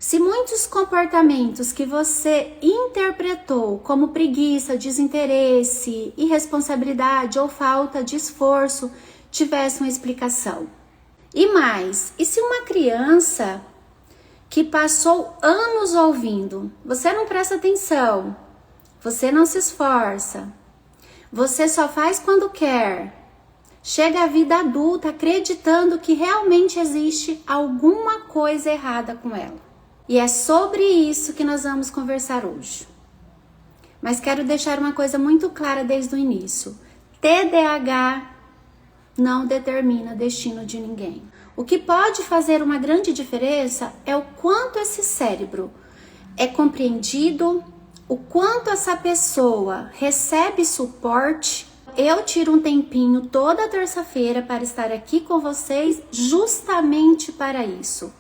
Se muitos comportamentos que você interpretou como preguiça, desinteresse, irresponsabilidade ou falta de esforço tivessem uma explicação. E mais, e se uma criança que passou anos ouvindo, você não presta atenção, você não se esforça, você só faz quando quer, chega à vida adulta acreditando que realmente existe alguma coisa errada com ela. E é sobre isso que nós vamos conversar hoje. Mas quero deixar uma coisa muito clara desde o início. TDAH não determina destino de ninguém. O que pode fazer uma grande diferença é o quanto esse cérebro é compreendido, o quanto essa pessoa recebe suporte. Eu tiro um tempinho toda terça-feira para estar aqui com vocês justamente para isso.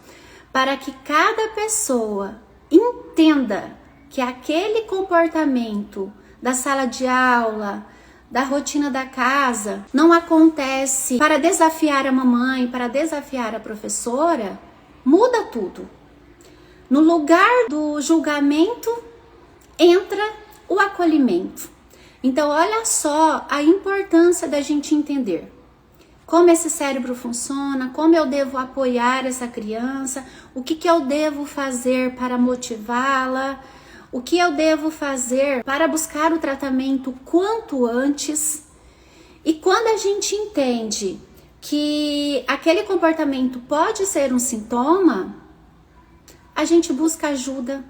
Para que cada pessoa entenda que aquele comportamento da sala de aula, da rotina da casa, não acontece para desafiar a mamãe, para desafiar a professora, muda tudo. No lugar do julgamento, entra o acolhimento. Então, olha só a importância da gente entender como esse cérebro funciona, como eu devo apoiar essa criança, o que eu devo fazer para motivá-la, o que eu devo fazer para buscar o tratamento quanto antes. E quando a gente entende que aquele comportamento pode ser um sintoma, a gente busca ajuda.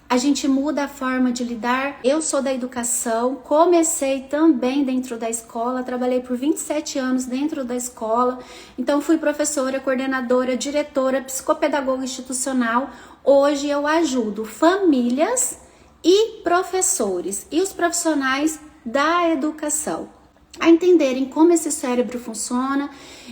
A gente muda a forma de lidar. Eu sou da educação, comecei também dentro da escola, trabalhei por 27 anos dentro da escola, então fui professora, coordenadora, diretora, psicopedagoga institucional. Hoje eu ajudo famílias e professores e os profissionais da educação a entenderem como esse cérebro funciona.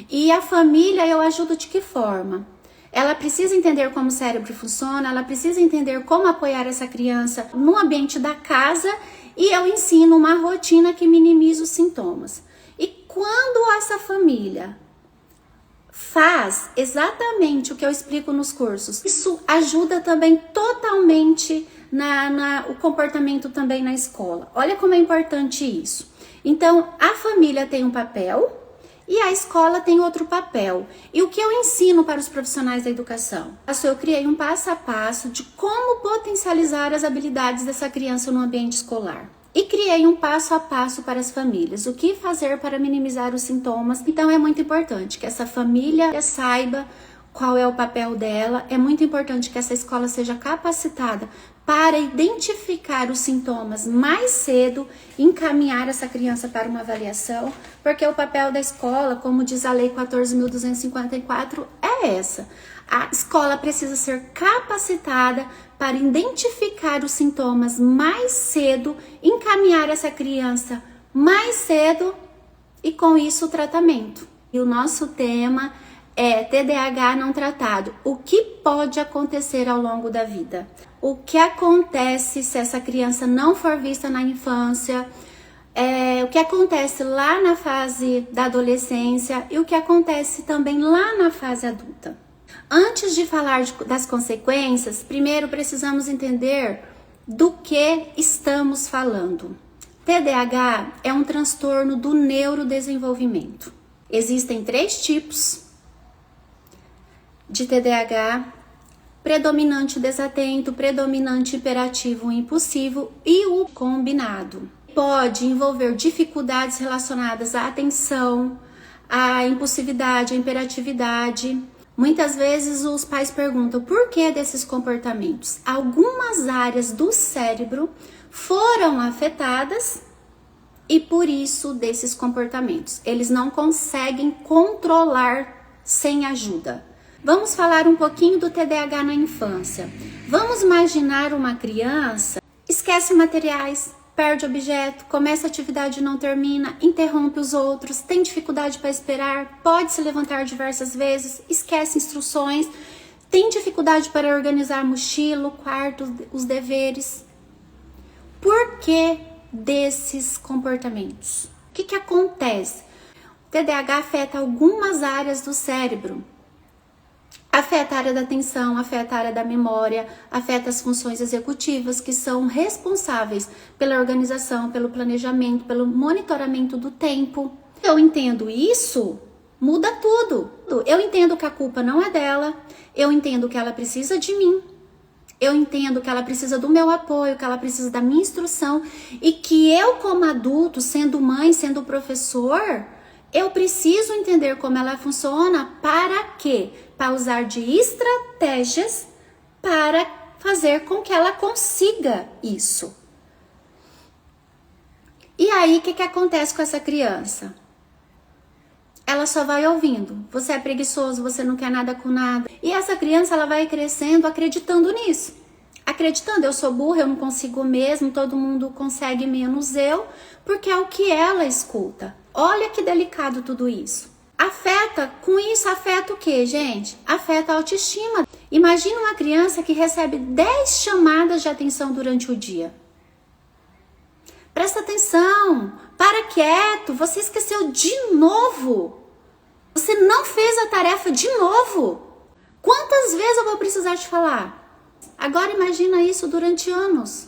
E a família eu ajudo de que forma? Ela precisa entender como o cérebro funciona, ela precisa entender como apoiar essa criança no ambiente da casa e eu ensino uma rotina que minimiza os sintomas. E quando essa família faz exatamente o que eu explico nos cursos, isso ajuda também totalmente o comportamento também na escola. Olha como é importante isso. Então, a família tem um papel e a escola tem outro papel. E o que eu ensino para os profissionais da educação? Eu criei um passo a passo de como potencializar as habilidades dessa criança no ambiente escolar. E criei um passo a passo para as famílias. O que fazer para minimizar os sintomas? Então é muito importante que essa família saiba qual é o papel dela. É muito importante que essa escola seja capacitada para identificar os sintomas mais cedo, encaminhar essa criança para uma avaliação, porque o papel da escola, como diz a Lei 14.254, é essa. A escola precisa ser capacitada para identificar os sintomas mais cedo, encaminhar essa criança mais cedo e com isso o tratamento. E o nosso tema é TDAH não tratado. O que pode acontecer ao longo da vida? O que acontece se essa criança não for vista na infância? O que acontece lá na fase da adolescência e o que acontece também lá na fase adulta? Antes de falar das consequências, primeiro precisamos entender do que estamos falando. TDAH é um transtorno do neurodesenvolvimento. Existem 3 tipos de TDAH: predominante desatento, predominante hiperativo impulsivo e o combinado. Pode envolver dificuldades relacionadas à atenção, à impulsividade, à hiperatividade. Muitas vezes os pais perguntam por que desses comportamentos. Algumas áreas do cérebro foram afetadas e por isso desses comportamentos. Eles não conseguem controlar sem ajuda. Vamos falar um pouquinho do TDAH na infância. Vamos imaginar uma criança, esquece materiais, perde objeto, começa a atividade e não termina, interrompe os outros, tem dificuldade para esperar, pode se levantar diversas vezes, esquece instruções, tem dificuldade para organizar mochila, quarto, os deveres. Por que desses comportamentos? O que acontece? O TDAH afeta algumas áreas do cérebro. Afeta a área da atenção, afeta a área da memória, afeta as funções executivas que são responsáveis pela organização, pelo planejamento, pelo monitoramento do tempo. Eu entendo isso, muda tudo. Eu entendo que a culpa não é dela, eu entendo que ela precisa de mim, eu entendo que ela precisa do meu apoio, que ela precisa da minha instrução e que eu, como adulto, sendo mãe, sendo professor, eu preciso entender como ela funciona. Para quê? Para usar de estratégias para fazer com que ela consiga isso. E aí, o que acontece com essa criança? Ela só vai ouvindo. Você é preguiçoso, você não quer nada com nada. E essa criança, ela vai crescendo acreditando nisso. Acreditando, eu sou burra, eu não consigo mesmo, todo mundo consegue menos eu, porque é o que ela escuta. Olha que delicado tudo isso. Afeta, com isso afeta o que, gente? Afeta a autoestima. Imagina uma criança que recebe 10 chamadas de atenção durante o dia. Presta atenção, para quieto, você esqueceu de novo. Você não fez a tarefa de novo. Quantas vezes eu vou precisar te falar? Agora imagina isso durante anos.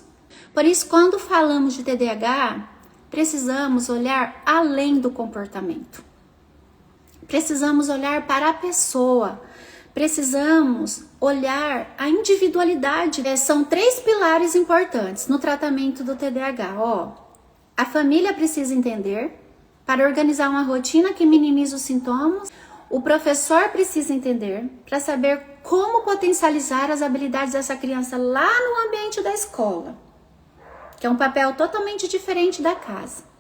Por isso, quando falamos de TDAH, precisamos olhar além do comportamento. Precisamos olhar para a pessoa. Precisamos olhar a individualidade. São 3 pilares importantes no tratamento do TDAH. A família precisa entender para organizar uma rotina que minimize os sintomas. O professor precisa entender para saber como potencializar as habilidades dessa criança lá no ambiente da escola, que é um papel totalmente diferente da casa.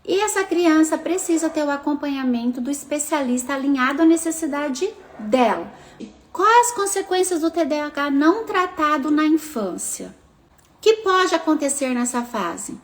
E essa criança precisa ter o acompanhamento do especialista alinhado à necessidade dela. Quais as consequências do TDAH não tratado na infância? O que pode acontecer nessa fase?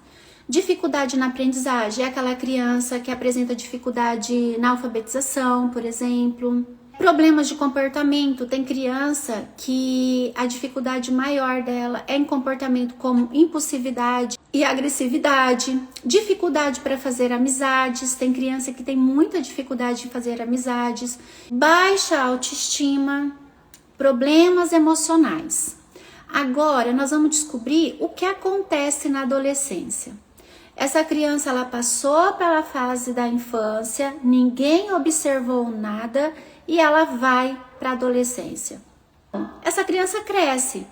Dificuldade na aprendizagem, é aquela criança que apresenta dificuldade na alfabetização, por exemplo. Problemas de comportamento, tem criança que a dificuldade maior dela é em comportamento como impulsividade e agressividade. Dificuldade para fazer amizades, tem criança que tem muita dificuldade em fazer amizades. Baixa autoestima, problemas emocionais. Agora nós vamos descobrir o que acontece na adolescência. Essa criança, ela passou pela fase da infância, ninguém observou nada e ela vai para a adolescência. Essa criança cresce.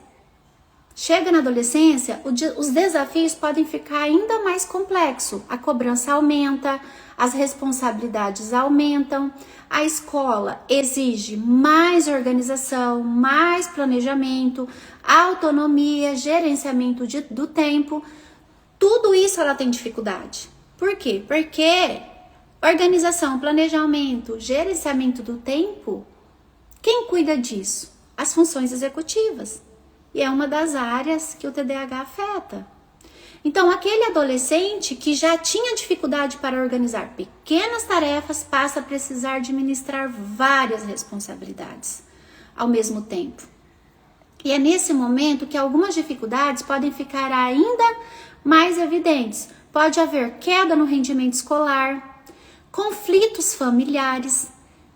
Chega na adolescência, os desafios podem ficar ainda mais complexos. A cobrança aumenta, as responsabilidades aumentam, a escola exige mais organização, mais planejamento, autonomia, gerenciamento do tempo. Tudo isso ela tem dificuldade. Por quê? Porque organização, planejamento, gerenciamento do tempo, quem cuida disso? As funções executivas. E é uma das áreas que o TDAH afeta. Então, aquele adolescente que já tinha dificuldade para organizar pequenas tarefas passa a precisar administrar várias responsabilidades ao mesmo tempo. E é nesse momento que algumas dificuldades podem ficar ainda mais evidentes. Pode haver queda no rendimento escolar, conflitos familiares,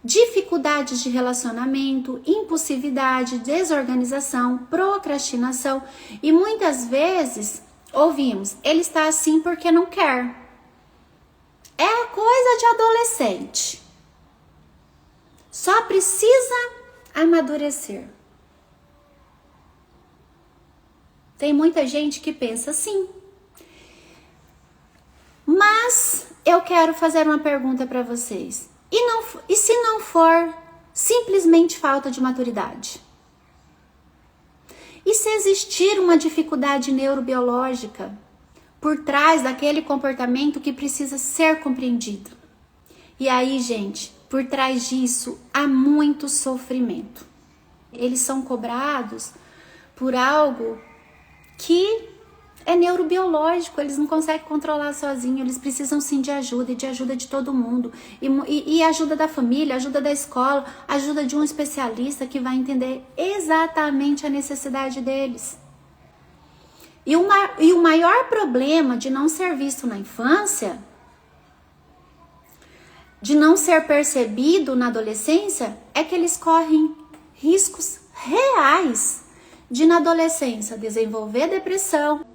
dificuldades de relacionamento, impulsividade, desorganização, procrastinação e muitas vezes ouvimos, ele está assim porque não quer. É coisa de adolescente. Só precisa amadurecer. Tem muita gente que pensa assim. Mas eu quero fazer uma pergunta para vocês. E se não for simplesmente falta de maturidade? E se existir uma dificuldade neurobiológica por trás daquele comportamento que precisa ser compreendido? E aí, gente, por trás disso há muito sofrimento. Eles são cobrados por algo que é neurobiológico, eles não conseguem controlar sozinhos, eles precisam sim de ajuda e de ajuda de todo mundo. E ajuda da família, ajuda da escola, ajuda de um especialista que vai entender exatamente a necessidade deles. E o maior problema de não ser visto na infância, de não ser percebido na adolescência, é que eles correm riscos reais de na adolescência desenvolver depressão,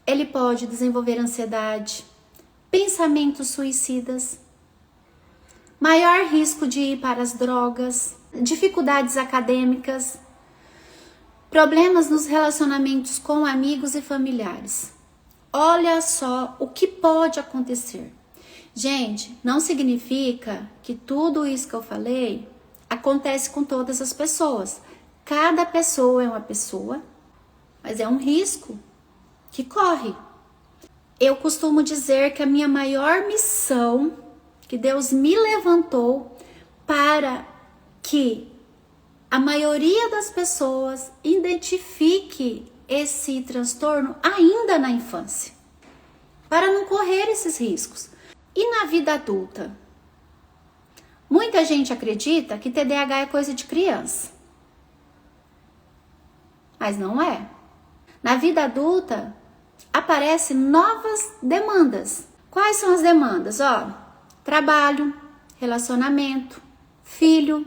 ele pode desenvolver ansiedade, pensamentos suicidas, maior risco de ir para as drogas, dificuldades acadêmicas, problemas nos relacionamentos com amigos e familiares. Olha só o que pode acontecer. Gente, não significa que tudo isso que eu falei acontece com todas as pessoas. Cada pessoa é uma pessoa, mas é um risco que corre. Eu costumo dizer que a minha maior missão, que Deus me levantou para que a maioria das pessoas identifique esse transtorno ainda na infância, para não correr esses riscos. E na vida adulta? Muita gente acredita que TDAH é coisa de criança, mas não é. Na vida adulta, aparecem novas demandas. Quais são as demandas? Trabalho, relacionamento, filho,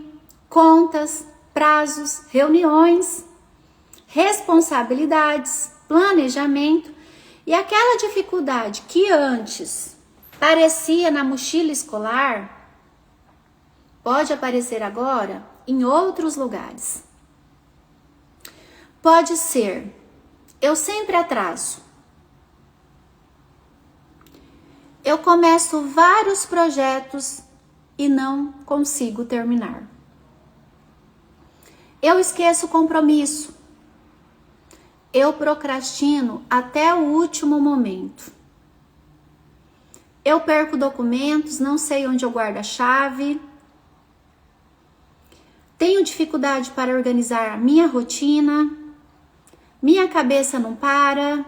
contas, prazos, reuniões, responsabilidades, planejamento e aquela dificuldade que antes parecia na mochila escolar, pode aparecer agora em outros lugares. Pode ser, eu sempre atraso. Eu começo vários projetos e não consigo terminar. Eu esqueço o compromisso. Eu procrastino até o último momento. Eu perco documentos, não sei onde eu guardo a chave. Tenho dificuldade para organizar a minha rotina. Minha cabeça não para.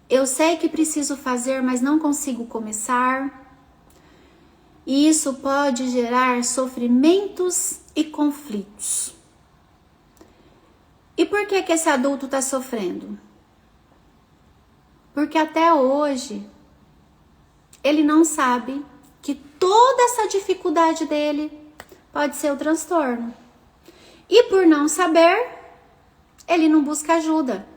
Eu sei que preciso fazer, mas não consigo começar. E isso pode gerar sofrimentos e conflitos. E por que esse adulto está sofrendo? Porque até hoje ele não sabe que toda essa dificuldade dele pode ser o transtorno. E por não saber, ele não busca ajuda.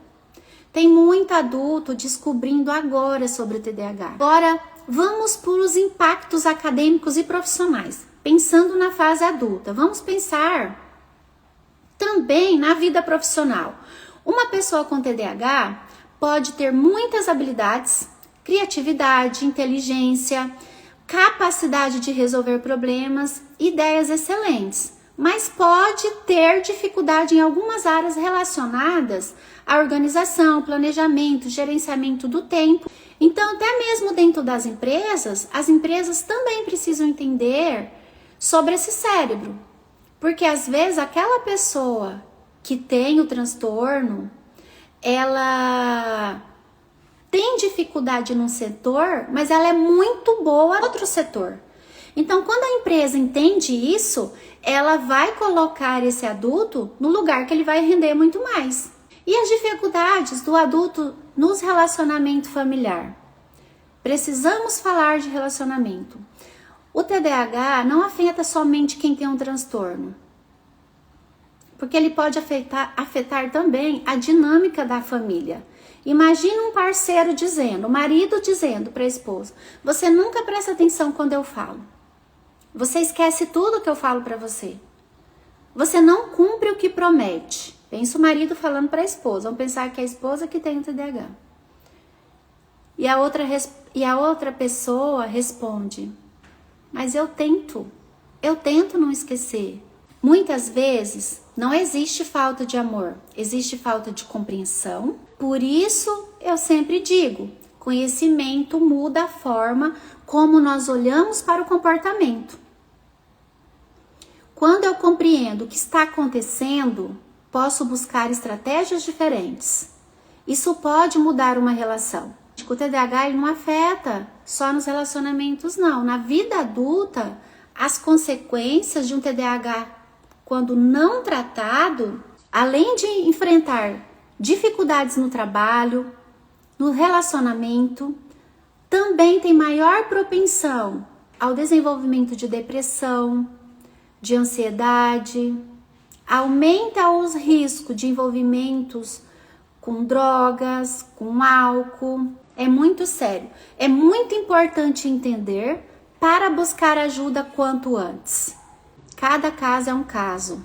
Tem muito adulto descobrindo agora sobre o TDAH. Agora, vamos para os impactos acadêmicos e profissionais. Pensando na fase adulta, vamos pensar também na vida profissional. Uma pessoa com TDAH pode ter muitas habilidades, criatividade, inteligência, capacidade de resolver problemas, ideias excelentes, mas pode ter dificuldade em algumas áreas relacionadas à organização, planejamento, gerenciamento do tempo. Então, até mesmo dentro das empresas, as empresas também precisam entender sobre esse cérebro. Porque às vezes aquela pessoa que tem o transtorno, ela tem dificuldade num setor, mas ela é muito boa em outro setor. Então, quando a empresa entende isso, ela vai colocar esse adulto no lugar que ele vai render muito mais. E as dificuldades do adulto nos relacionamentos familiar? Precisamos falar de relacionamento. O TDAH não afeta somente quem tem um transtorno, porque ele pode afetar também a dinâmica da família. Imagina um parceiro dizendo, o marido dizendo para a esposa: você nunca presta atenção quando eu falo. Você esquece tudo que eu falo para você. Você não cumpre o que promete. Pensa o marido falando para a esposa. Vamos pensar que é a esposa que tem o TDAH. E a outra pessoa responde: mas eu tento não esquecer. Muitas vezes não existe falta de amor, existe falta de compreensão. Por isso eu sempre digo, conhecimento muda a forma como nós olhamos para o comportamento. Quando eu compreendo o que está acontecendo, posso buscar estratégias diferentes. Isso pode mudar uma relação. O TDAH ele não afeta só nos relacionamentos, não. Na vida adulta, as consequências de um TDAH, quando não tratado, além de enfrentar dificuldades no trabalho, no relacionamento, também tem maior propensão ao desenvolvimento de depressão, de ansiedade, aumenta os riscos de envolvimentos com drogas, com álcool. É muito sério. É muito importante entender para buscar ajuda quanto antes. Cada caso é um caso.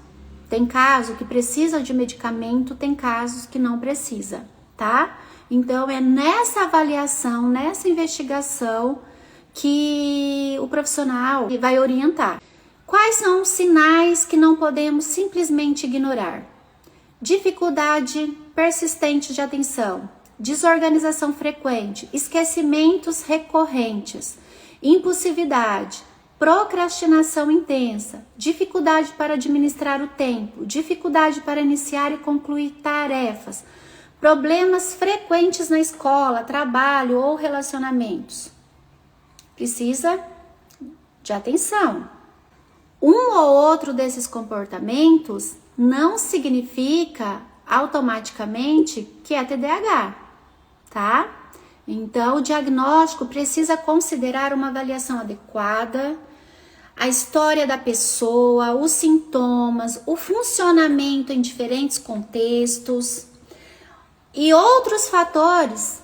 Tem caso que precisa de medicamento, tem casos que não precisa, tá? Então é nessa avaliação, nessa investigação que o profissional vai orientar. Quais são os sinais que não podemos simplesmente ignorar? Dificuldade persistente de atenção, desorganização frequente, esquecimentos recorrentes, impulsividade, procrastinação intensa, dificuldade para administrar o tempo, dificuldade para iniciar e concluir tarefas, problemas frequentes na escola, trabalho ou relacionamentos. Precisa de atenção. Um ou outro desses comportamentos não significa automaticamente que é TDAH, tá? Então, o diagnóstico precisa considerar uma avaliação adequada, a história da pessoa, os sintomas, o funcionamento em diferentes contextos e outros fatores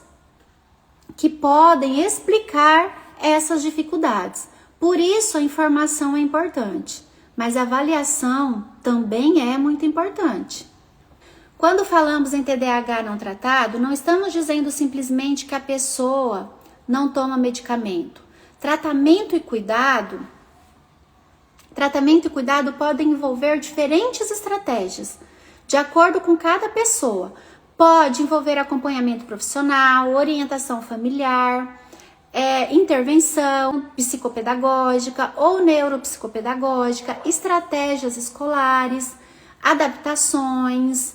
que podem explicar essas dificuldades. Por isso, a informação é importante, mas a avaliação também é muito importante. Quando falamos em TDAH não tratado, não estamos dizendo simplesmente que a pessoa não toma medicamento. Tratamento e cuidado podem envolver diferentes estratégias, de acordo com cada pessoa. Pode envolver acompanhamento profissional, orientação familiar, intervenção psicopedagógica ou neuropsicopedagógica, estratégias escolares, adaptações,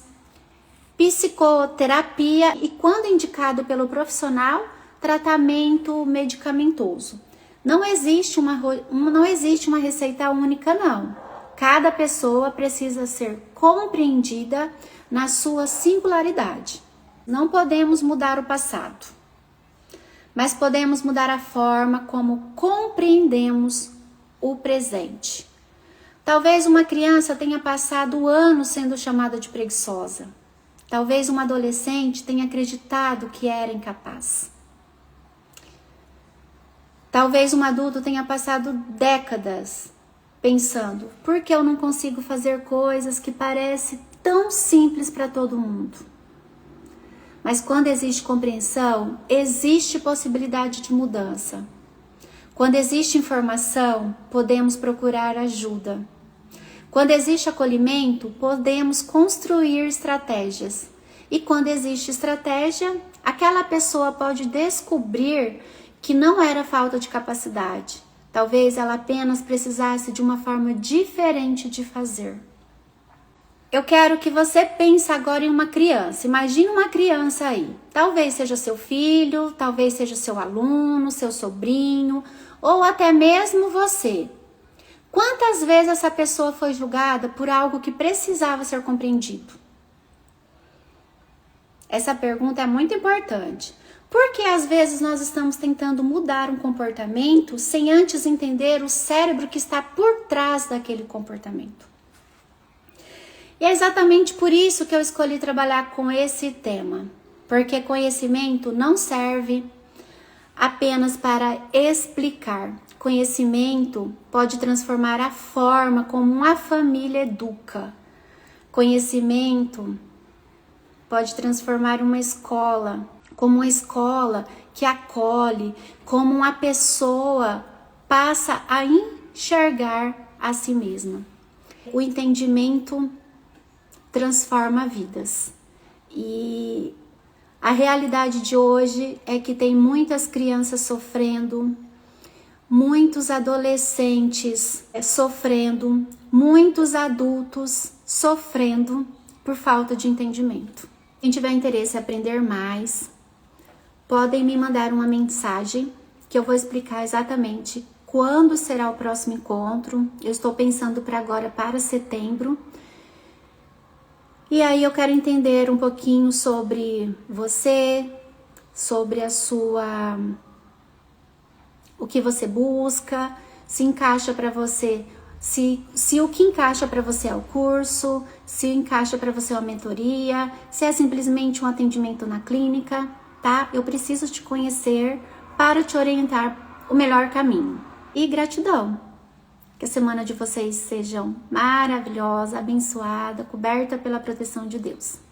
psicoterapia e, quando indicado pelo profissional, tratamento medicamentoso. Não existe uma receita única, não. Cada pessoa precisa ser compreendida na sua singularidade. Não podemos mudar o passado, mas podemos mudar a forma como compreendemos o presente. Talvez uma criança tenha passado anos sendo chamada de preguiçosa. Talvez uma adolescente tenha acreditado que era incapaz. Talvez um adulto tenha passado décadas pensando: por que eu não consigo fazer coisas que parecem tão simples para todo mundo? Mas quando existe compreensão, existe possibilidade de mudança. Quando existe informação, podemos procurar ajuda. Quando existe acolhimento, podemos construir estratégias. E quando existe estratégia, aquela pessoa pode descobrir que não era falta de capacidade. Talvez ela apenas precisasse de uma forma diferente de fazer. Eu quero que você pense agora em uma criança. Imagine uma criança aí. Talvez seja seu filho, talvez seja seu aluno, seu sobrinho, ou até mesmo você. Quantas vezes essa pessoa foi julgada por algo que precisava ser compreendido? Essa pergunta é muito importante. Porque às vezes nós estamos tentando mudar um comportamento sem antes entender o cérebro que está por trás daquele comportamento. E é exatamente por isso que eu escolhi trabalhar com esse tema. Porque conhecimento não serve apenas para explicar. Conhecimento pode transformar a forma como uma família educa. Conhecimento pode transformar uma escola como uma escola que acolhe, como uma pessoa passa a enxergar a si mesma. O entendimento transforma vidas. E a realidade de hoje é que tem muitas crianças sofrendo, muitos adolescentes sofrendo, muitos adultos sofrendo por falta de entendimento. Quem tiver interesse em aprender mais, podem me mandar uma mensagem que eu vou explicar exatamente quando será o próximo encontro. Eu estou pensando para setembro. E aí eu quero entender um pouquinho sobre você, sobre o que você busca, se encaixa para você se o que encaixa para você é o curso, se encaixa para você é uma mentoria, se é simplesmente um atendimento na clínica, tá? Eu preciso te conhecer para te orientar o melhor caminho. E gratidão! Que a semana de vocês seja maravilhosa, abençoada, coberta pela proteção de Deus.